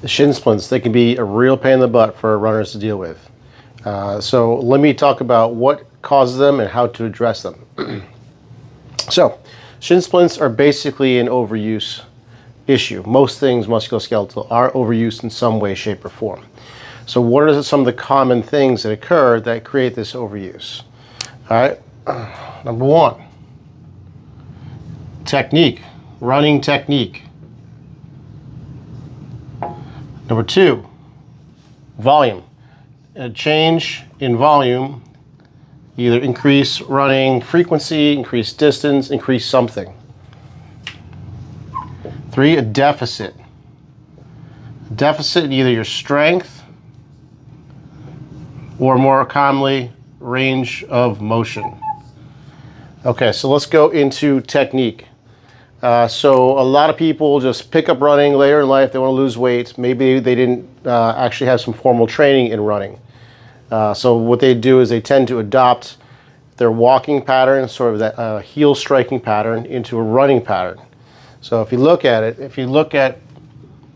The shin splints, they can be a real pain in the butt for runners to deal with. So let me talk about what causes them and how to address them. So, shin splints are basically an overuse issue. Most things musculoskeletal are overused in some way, shape, or form. So what are some of the common things that occur that create this overuse? All right, number one, technique, running technique. Number two, volume. A change in volume, either increase running frequency, increase distance, increase something. Three, a deficit. A deficit in either your strength or more commonly, range of motion. Okay, so let's go into technique. So a lot of people just pick up running later in life. They want to lose weight. Maybe they didn't actually have some formal training in running. So what they do is they tend to adopt their walking pattern, sort of that heel striking pattern, into a running pattern. So if you look at it, if you look at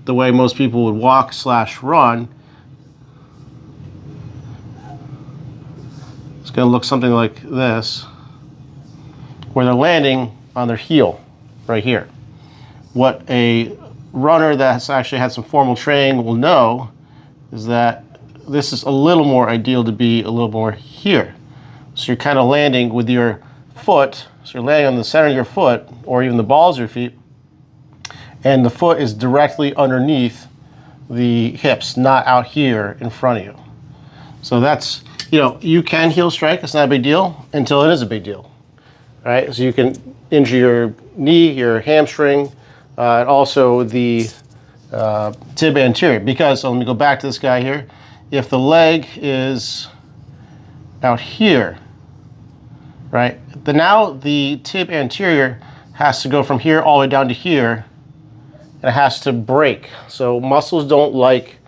the way most people would walk / run, it's going to look something like this, where they're landing on their heel right here. What a runner that's actually had some formal training will know is that this is a little more ideal to be a little more here. So you're kind of landing with your foot, so you're landing on the center of your foot, or even the balls of your feet, and the foot is directly underneath the hips, not out here in front of you. So that's, you can heel strike, it's not a big deal, until it is a big deal. All right, so you can injure your knee, your hamstring, and also the tib anterior. Because, so let me go back to this guy here. If the leg is out here, right, then now the tib anterior has to go from here all the way down to here, and it has to break. So muscles don't like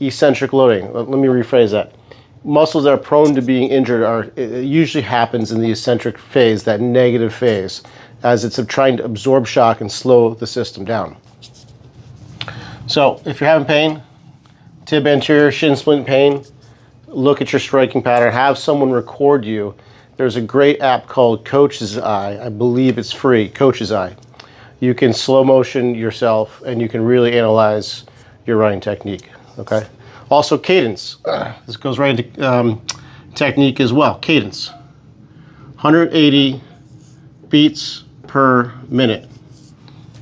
eccentric loading. Let me rephrase that. Muscles that are prone to being injured it usually happens in the eccentric phase, that negative phase, as it's trying to absorb shock and slow the system down. So if you're having pain, tib anterior, shin splint pain, look at your striking pattern, have someone record you. There's a great app called Coach's Eye. I believe it's free, Coach's Eye. You can slow motion yourself and you can really analyze your running technique, okay? Also Cadence, this goes right into technique as well. Cadence, 180 beats per minute.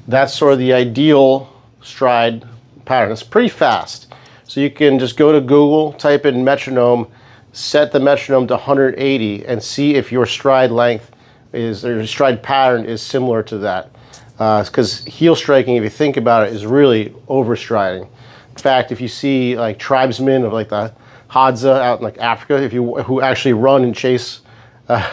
That's sort of the ideal stride pattern. It's pretty fast. So you can just go to Google, type in metronome, set the metronome to 180 and see if your stride length is, or your stride pattern is similar to that. Because heel striking, if you think about it, is really overstriding. In fact, if you see like tribesmen of like the Hadza out in like Africa, who actually run and chase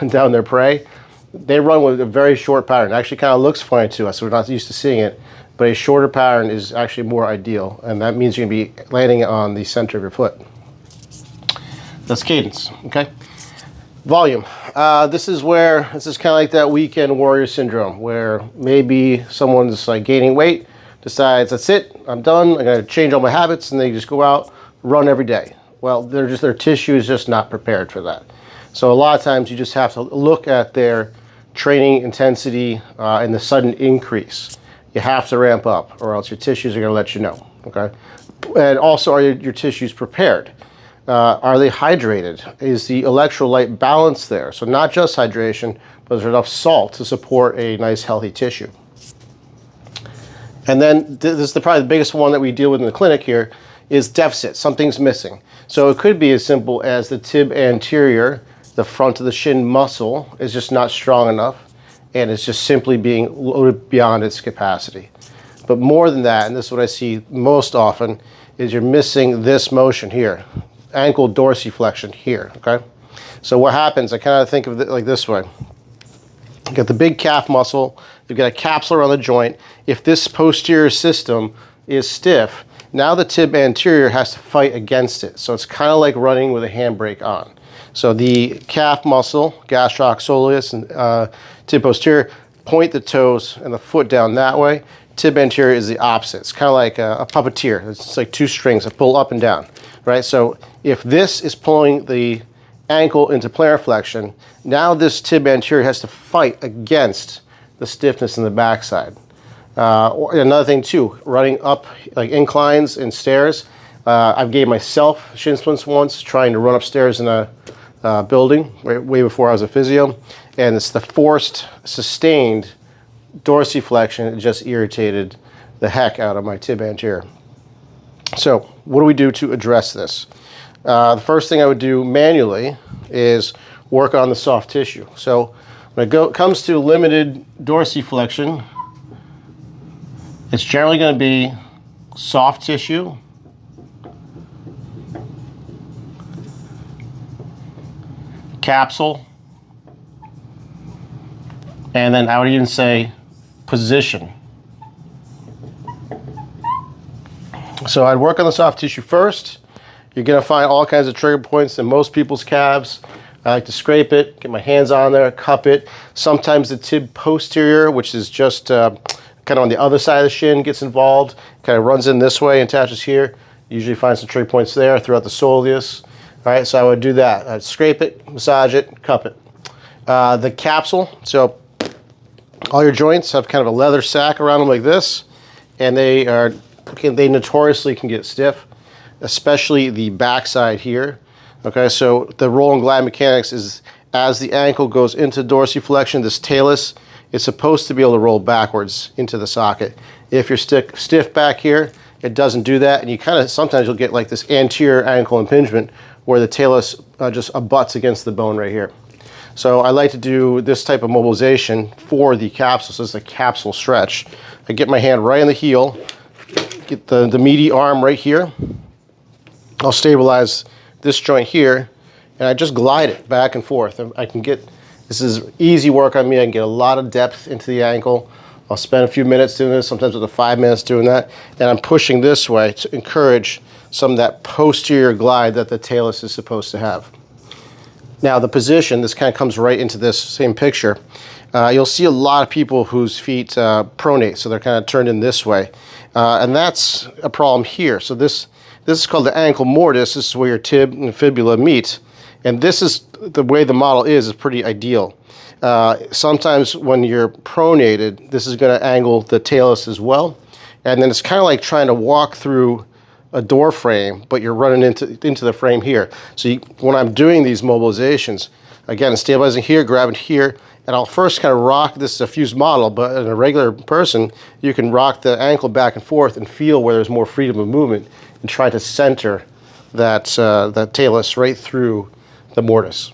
down their prey, they run with a very short pattern. It actually kind of looks funny to us, so we're not used to seeing it, but a shorter pattern is actually more ideal, and that means you're gonna be landing on the center of your foot. That's cadence, okay? Volume. This is kind of like that weekend warrior syndrome, where maybe someone's like gaining weight, decides, that's it, I'm done, I'm gonna change all my habits, and they just go out, run every day. Well, their tissue is just not prepared for that. So a lot of times you just have to look at their training intensity and the sudden increase. You have to ramp up, or else your tissues are gonna let you know, okay? And also, are your tissues prepared? Are they hydrated? Is the electrolyte balance there? So not just hydration, but there's enough salt to support a nice healthy tissue. And then this is probably the biggest one that we deal with in the clinic here, is deficit. Something's missing. So it could be as simple as the tib anterior, the front of the shin muscle, is just not strong enough, and it's just simply being loaded beyond its capacity. But more than that, and this is what I see most often, is you're missing this motion here, ankle dorsiflexion here, okay? So what happens, I kind of think of it like this way. You got the big calf muscle, you've got a capsule around the joint. If this posterior system is stiff, now the tib anterior has to fight against it. So it's kind of like running with a handbrake on. So the calf muscle, gastrocnemius and tib posterior, point the toes and the foot down that way. tib anterior is the opposite. It's kind of like a puppeteer. It's like two strings that pull up and down, right? So if this is pulling the ankle into plantar flexion, now this tib anterior has to fight against the stiffness in the backside. Another thing too, running up like inclines and stairs. I've gave myself shin splints once trying to run upstairs in a building way before I was a physio, and it's the forced, sustained dorsiflexion. It just irritated the heck out of my tib anterior. So what do we do to address this? The first thing I would do manually is work on the soft tissue. So when it comes to limited dorsiflexion, it's generally going to be soft tissue, capsule, and then I would even say position. So I'd work on the soft tissue first. You're going to find all kinds of trigger points in most people's calves. I like to scrape it, get my hands on there, cup it. Sometimes the tib posterior, which is just kind of on the other side of the shin, gets involved. Kind of runs in this way and attaches here. Usually find some trigger points there throughout the soleus. All right, so I would do that. I'd scrape it, massage it, cup it. The capsule, so all your joints have kind of a leather sac around them like this, and they notoriously can get stiff, especially the backside here. Okay, so the roll and glide mechanics is as the ankle goes into dorsiflexion, this talus is supposed to be able to roll backwards into the socket. If you're stiff back here, it doesn't do that, and you kind of sometimes you'll get like this anterior ankle impingement where the talus just abuts against the bone right here. So I like to do this type of mobilization for the capsule. So it's a capsule stretch. I get my hand right on the heel, get the meaty arm right here. I'll stabilize this joint here, and I just glide it back and forth. I can get, this is easy work on me. I can get a lot of depth into the ankle. I'll spend a few minutes doing this, sometimes up to 5 minutes doing that. And I'm pushing this way to encourage some of that posterior glide that the talus is supposed to have. Now the position, this kind of comes right into this same picture. You'll see a lot of people whose feet pronate, so they're kind of turned in this way. And that's a problem here. So this is called the ankle mortise. This is where your tib and fibula meet. And this is the way the model is pretty ideal. Sometimes when you're pronated, this is going to angle the talus as well. And then it's kind of like trying to walk through a door frame, but you're running into the frame here. So when I'm doing these mobilizations, again, stabilizing here, grabbing here, and I'll first kind of rock, this is a fused model, but in a regular person, you can rock the ankle back and forth and feel where there's more freedom of movement and try to center that talus right through the mortise.